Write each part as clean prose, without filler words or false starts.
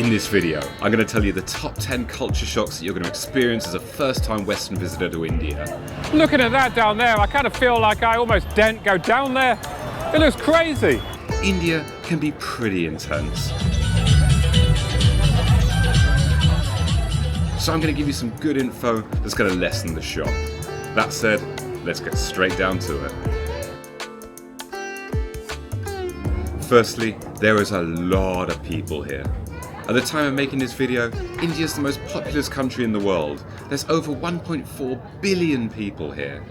In this video, I'm going to tell you the top 10 culture shocks that you're going to experience as a first-time Western visitor to India. Looking at that down there, I kind of feel like I almost daren't go down there. It looks crazy. India can be pretty intense. So I'm going to give you some good info that's going to lessen the shock. That said, let's get straight down to it. Firstly, there is a lot of people here. At the time of making this video, India is the most populous country in the world. There's over 1.4 billion people here.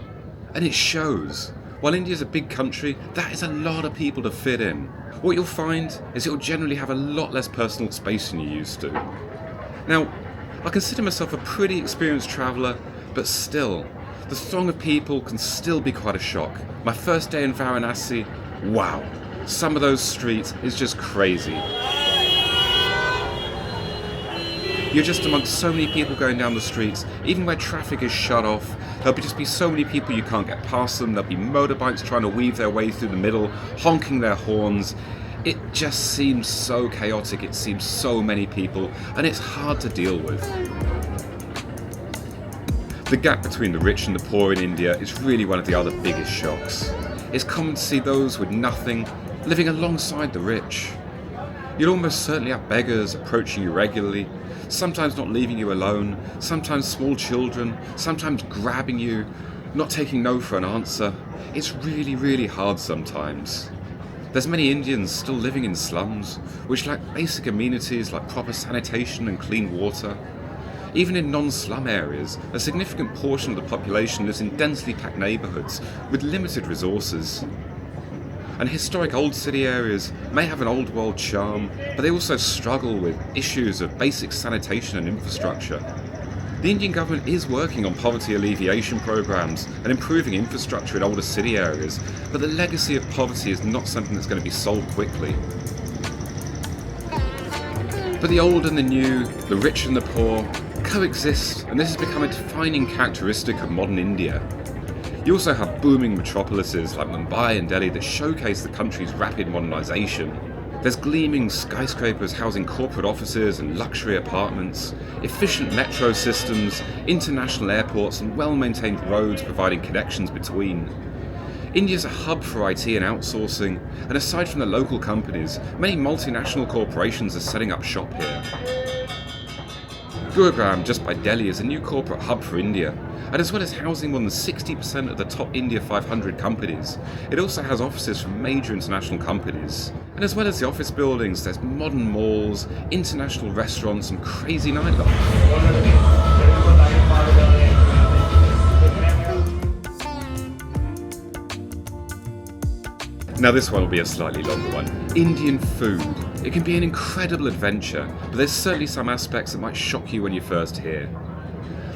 And it shows. While India is a big country, that is a lot of people to fit in. What you'll find is you'll generally have a lot less personal space than you used to. Now, I consider myself a pretty experienced traveller, but still, the throng of people can still be quite a shock. My first day in Varanasi, wow, some of those streets is just crazy. You're just amongst so many people going down the streets, even where traffic is shut off. There'll just be so many people you can't get past them. There'll be motorbikes trying to weave their way through the middle, honking their horns. It just seems so chaotic, it seems so many people, and it's hard to deal with. The gap between the rich and the poor in India is really one of the other biggest shocks. It's common to see those with nothing living alongside the rich. You'll almost certainly have beggars approaching you regularly, sometimes not leaving you alone, sometimes small children, sometimes grabbing you, not taking no for an answer. It's really, really hard sometimes. There's many Indians still living in slums, which lack basic amenities like proper sanitation and clean water. Even in non-slum areas, a significant portion of the population lives in densely packed neighbourhoods with limited resources. And historic old city areas may have an old world charm, but they also struggle with issues of basic sanitation and infrastructure. The Indian government is working on poverty alleviation programs and improving infrastructure in older city areas, but the legacy of poverty is not something that's going to be solved quickly. But the old and the new, the rich and the poor, coexist, and this has become a defining characteristic of modern India. You also have booming metropolises like Mumbai and Delhi that showcase the country's rapid modernisation. There's gleaming skyscrapers housing corporate offices and luxury apartments, efficient metro systems, international airports and well-maintained roads providing connections between. India's a hub for IT and outsourcing, and aside from the local companies, many multinational corporations are setting up shop here. Gurugram, just by Delhi, is a new corporate hub for India, and as well as housing more than 60% of the top India 500 companies, it also has offices from major international companies. And as well as the office buildings, there's modern malls, international restaurants and crazy nightlife. Now this one will be a slightly longer one. Indian food. It can be an incredible adventure, but there's certainly some aspects that might shock you when you first hear.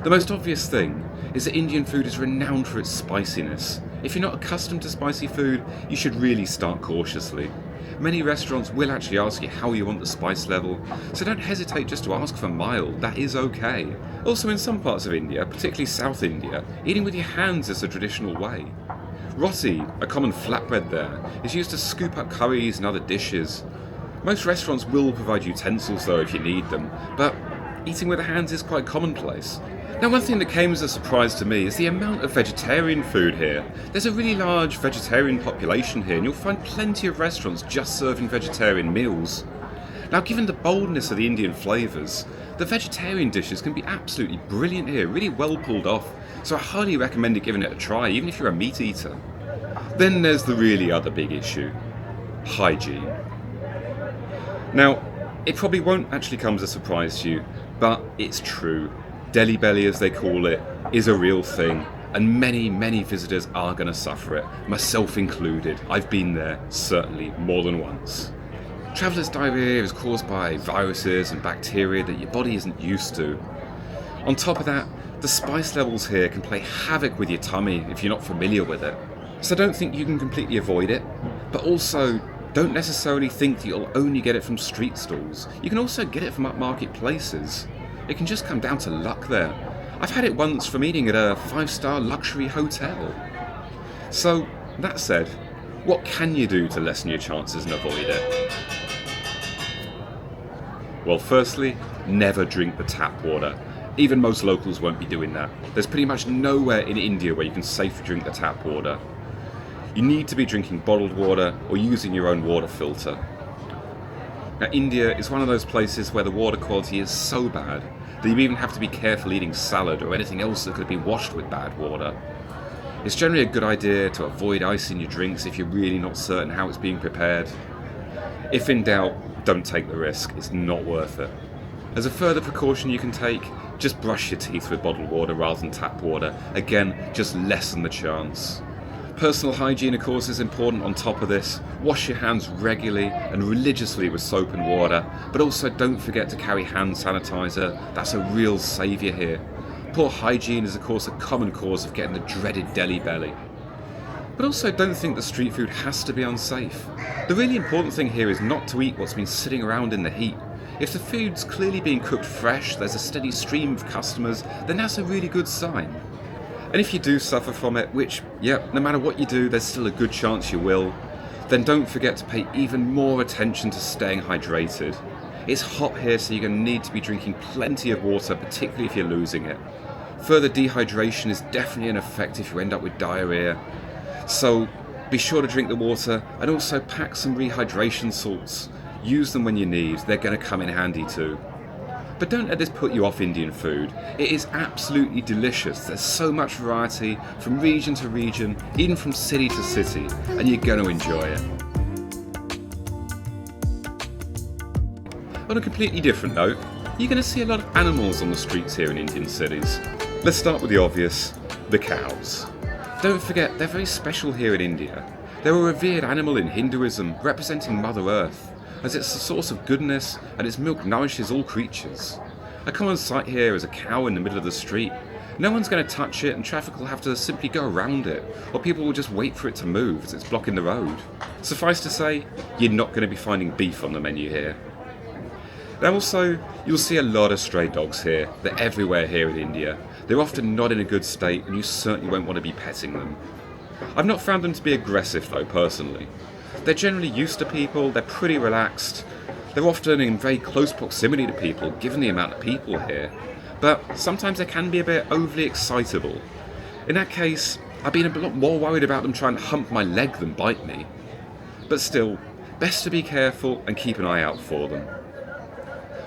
The most obvious thing is that Indian food is renowned for its spiciness. If you're not accustomed to spicy food, you should really start cautiously. Many restaurants will actually ask you how you want the spice level, so don't hesitate just to ask for mild, that is okay. Also in some parts of India, particularly South India, eating with your hands is a traditional way. Roti, a common flatbread there, is used to scoop up curries and other dishes. Most restaurants will provide utensils though if you need them, but eating with the hands is quite commonplace. Now one thing that came as a surprise to me is the amount of vegetarian food here. There's a really large vegetarian population here and you'll find plenty of restaurants just serving vegetarian meals. Now given the boldness of the Indian flavours, the vegetarian dishes can be absolutely brilliant here, really well pulled off, so I highly recommend giving it a try even if you're a meat eater. Then there's the really other big issue, hygiene. Now, it probably won't actually come as a surprise to you, but it's true. Delhi belly, as they call it, is a real thing, and many, many visitors are going to suffer it, myself included. I've been there, certainly, more than once. Travellers' diarrhoea is caused by viruses and bacteria that your body isn't used to. On top of that, the spice levels here can play havoc with your tummy if you're not familiar with it. So don't think you can completely avoid it, but also don't necessarily think that you'll only get it from street stalls. You can also get it from upmarket places. It can just come down to luck there. I've had it once from eating at a 5-star luxury hotel. So, that said, what can you do to lessen your chances and avoid it? Well, firstly, never drink the tap water. Even most locals won't be doing that. There's pretty much nowhere in India where you can safely drink the tap water. You need to be drinking bottled water or using your own water filter. Now, India is one of those places where the water quality is so bad that you even have to be careful eating salad or anything else that could be washed with bad water. It's generally a good idea to avoid icing your drinks if you're really not certain how it's being prepared. If in doubt, don't take the risk, it's not worth it. As a further precaution you can take, just brush your teeth with bottled water rather than tap water. Again, just lessen the chance. Personal hygiene, of course, is important on top of this. Wash your hands regularly and religiously with soap and water, but also don't forget to carry hand sanitizer. That's a real saviour here. Poor hygiene is, of course, a common cause of getting the dreaded Delhi belly. But also don't think that street food has to be unsafe. The really important thing here is not to eat what's been sitting around in the heat. If the food's clearly being cooked fresh, there's a steady stream of customers, then that's a really good sign. And if you do suffer from it, which, no matter what you do, there's still a good chance you will, then don't forget to pay even more attention to staying hydrated. It's hot here, so you're going to need to be drinking plenty of water, particularly if you're losing it. Further dehydration is definitely an effect if you end up with diarrhea. So be sure to drink the water and also pack some rehydration salts. Use them when you need, they're going to come in handy too. But don't let this put you off Indian food. It is absolutely delicious. There's so much variety from region to region, even from city to city, and you're going to enjoy it. On a completely different note, you're going to see a lot of animals on the streets here in Indian cities. Let's start with the obvious, the cows. Don't forget, they're very special here in India. They're a revered animal in Hinduism, representing Mother Earth, as it's a source of goodness and its milk nourishes all creatures. A common sight here is a cow in the middle of the street. No one's going to touch it and traffic will have to simply go around it, or people will just wait for it to move as it's blocking the road. Suffice to say, you're not going to be finding beef on the menu here. Now also, you'll see a lot of stray dogs here. They're everywhere here in India. They're often not in a good state and you certainly won't want to be petting them. I've not found them to be aggressive though, personally. They're generally used to people, they're pretty relaxed. They're often in very close proximity to people, given the amount of people here. But sometimes they can be a bit overly excitable. In that case, I've been a lot more worried about them trying to hump my leg than bite me. But still, best to be careful and keep an eye out for them.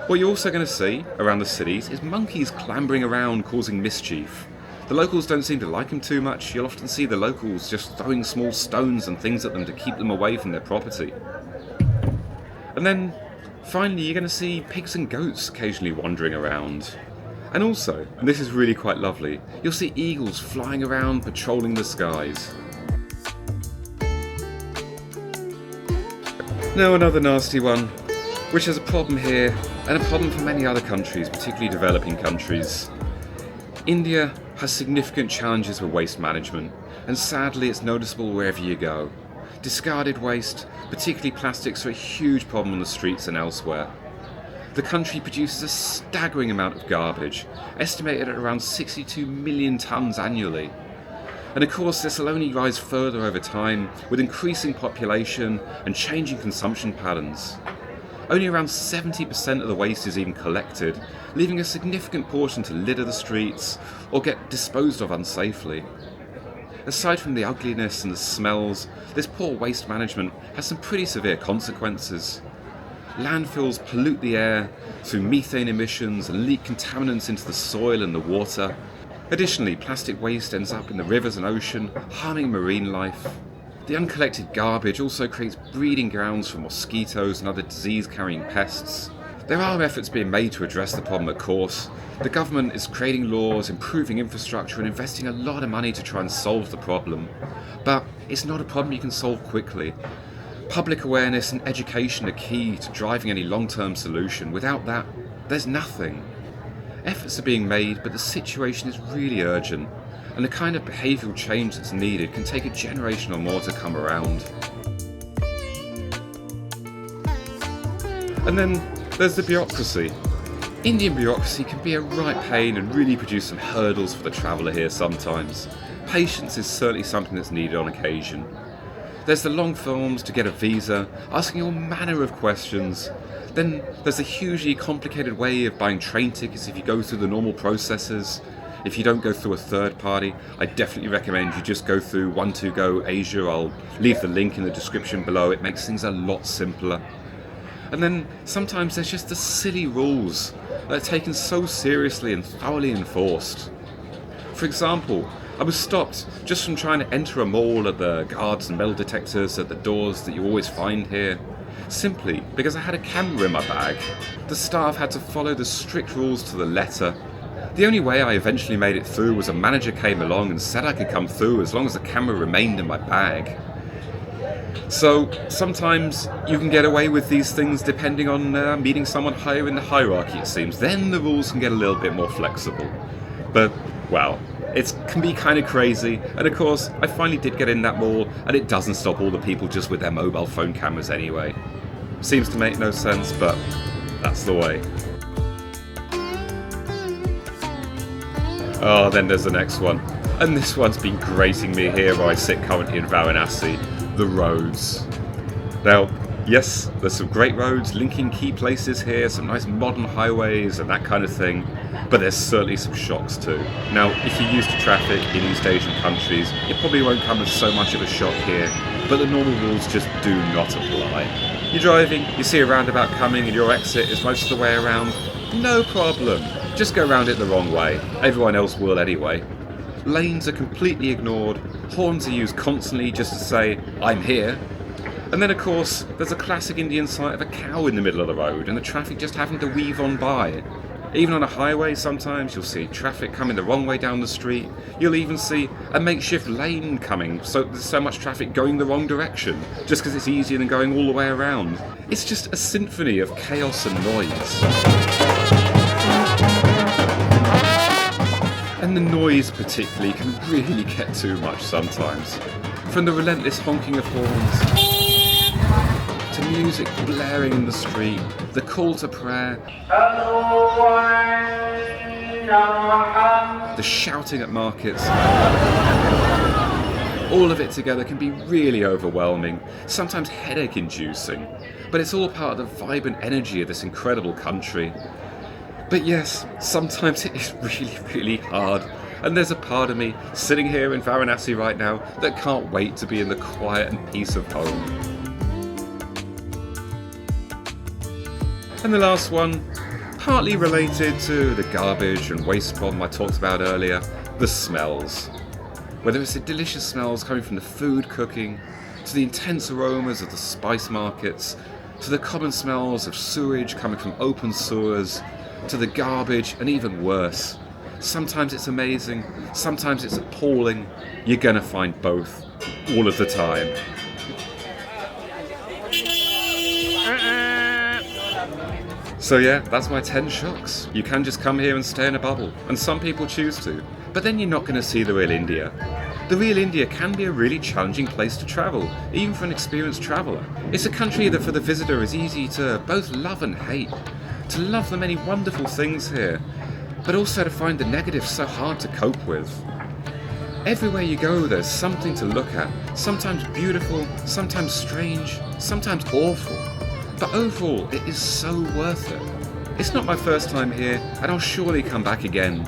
What you're also going to see around the cities is monkeys clambering around causing mischief. The locals don't seem to like them too much. You'll often see the locals just throwing small stones and things at them to keep them away from their property. And then, finally, you're going to see pigs and goats occasionally wandering around. And also, and this is really quite lovely, you'll see eagles flying around patrolling the skies. Now another nasty one, which is a problem here, and a problem for many other countries, particularly developing countries. India has significant challenges with waste management, and sadly it's noticeable wherever you go. Discarded waste, particularly plastics, are a huge problem on the streets and elsewhere. The country produces a staggering amount of garbage, estimated at around 62 million tonnes annually. And of course this will only rise further over time with increasing population and changing consumption patterns. Only around 70% of the waste is even collected, leaving a significant portion to litter the streets or get disposed of unsafely. Aside from the ugliness and the smells, this poor waste management has some pretty severe consequences. Landfills pollute the air through methane emissions and leak contaminants into the soil and the water. Additionally, plastic waste ends up in the rivers and ocean, harming marine life. The uncollected garbage also creates breeding grounds for mosquitoes and other disease-carrying pests. There are efforts being made to address the problem, of course. The government is creating laws, improving infrastructure and investing a lot of money to try and solve the problem. But it's not a problem you can solve quickly. Public awareness and education are key to driving any long-term solution. Without that, there's nothing. Efforts are being made, but the situation is really urgent. And the kind of behavioural change that's needed can take a generation or more to come around. And then there's the bureaucracy. Indian bureaucracy can be a right pain and really produce some hurdles for the traveller here sometimes. Patience is certainly something that's needed on occasion. There's the long forms to get a visa, asking all manner of questions. Then there's the hugely complicated way of buying train tickets if you go through the normal processes. If you don't go through a third party, I definitely recommend you just go through 1-2Go Asia. I'll leave the link in the description below. It makes things a lot simpler. And then sometimes there's just the silly rules that are taken so seriously and thoroughly enforced. For example, I was stopped just from trying to enter a mall at the guards and metal detectors at the doors that you always find here, simply because I had a camera in my bag. The staff had to follow the strict rules to the letter. The only way I eventually made it through was a manager came along and said I could come through as long as the camera remained in my bag. So sometimes you can get away with these things depending on meeting someone higher in the hierarchy, it seems. Then the rules can get a little bit more flexible. But, well, it can be kind of crazy. And of course, I finally did get in that mall, and it doesn't stop all the people just with their mobile phone cameras anyway. Seems to make no sense, but that's the way. Oh, then there's the next one. And this one's been grating me here where I sit currently in Varanasi. The roads. Now, yes, there's some great roads linking key places here, some nice modern highways and that kind of thing, but there's certainly some shocks too. Now, if you're used to traffic in East Asian countries, it probably won't come as so much of a shock here, but the normal rules just do not apply. You're driving, you see a roundabout coming and your exit is most of the way around, no problem. Just go round it the wrong way. Everyone else will anyway. Lanes are completely ignored, horns are used constantly just to say, I'm here. And then of course, there's a classic Indian sight of a cow in the middle of the road and the traffic just having to weave on by. Even on a highway sometimes you'll see traffic coming the wrong way down the street. You'll even see a makeshift lane coming, so there's so much traffic going the wrong direction, just because it's easier than going all the way around. It's just a symphony of chaos and noise. And the noise particularly can really get too much sometimes. From the relentless honking of horns, to music blaring in the street, the call to prayer, the shouting at markets. All of it together can be really overwhelming, sometimes headache-inducing, but it's all part of the vibrant energy of this incredible country. But yes, sometimes it is really, really hard. And there's a part of me sitting here in Varanasi right now that can't wait to be in the quiet and peace of home. And the last one, partly related to the garbage and waste problem I talked about earlier, the smells. Whether it's the delicious smells coming from the food cooking, to the intense aromas of the spice markets, to the common smells of sewage coming from open sewers, to the garbage, and even worse. Sometimes it's amazing, sometimes it's appalling. You're gonna find both, all of the time. So yeah, that's my 10 shocks. You can just come here and stay in a bubble, and some people choose to, but then you're not gonna see the real India. The real India can be a really challenging place to travel, even for an experienced traveller. It's a country that for the visitor is easy to both love and hate. To love the many wonderful things here, but also to find the negatives so hard to cope with. Everywhere you go there's something to look at, sometimes beautiful, sometimes strange, sometimes awful. But overall it is so worth it. It's not my first time here and I'll surely come back again.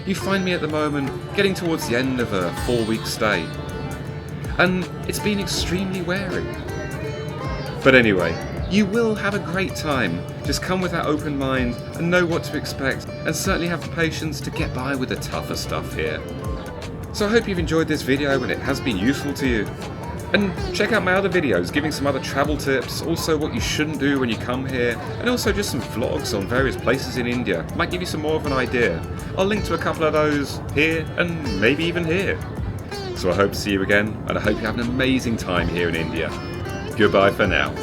You find me at the moment getting towards the end of a 4-week stay. And it's been extremely wearing. But anyway, you will have a great time. Just come with that open mind and know what to expect, and certainly have the patience to get by with the tougher stuff here. So I hope you've enjoyed this video and it has been useful to you. And check out my other videos giving some other travel tips, also what you shouldn't do when you come here, and also just some vlogs on various places in India. Might give you some more of an idea. I'll link to a couple of those here and maybe even here. So I hope to see you again, and I hope you have an amazing time here in India. Goodbye for now.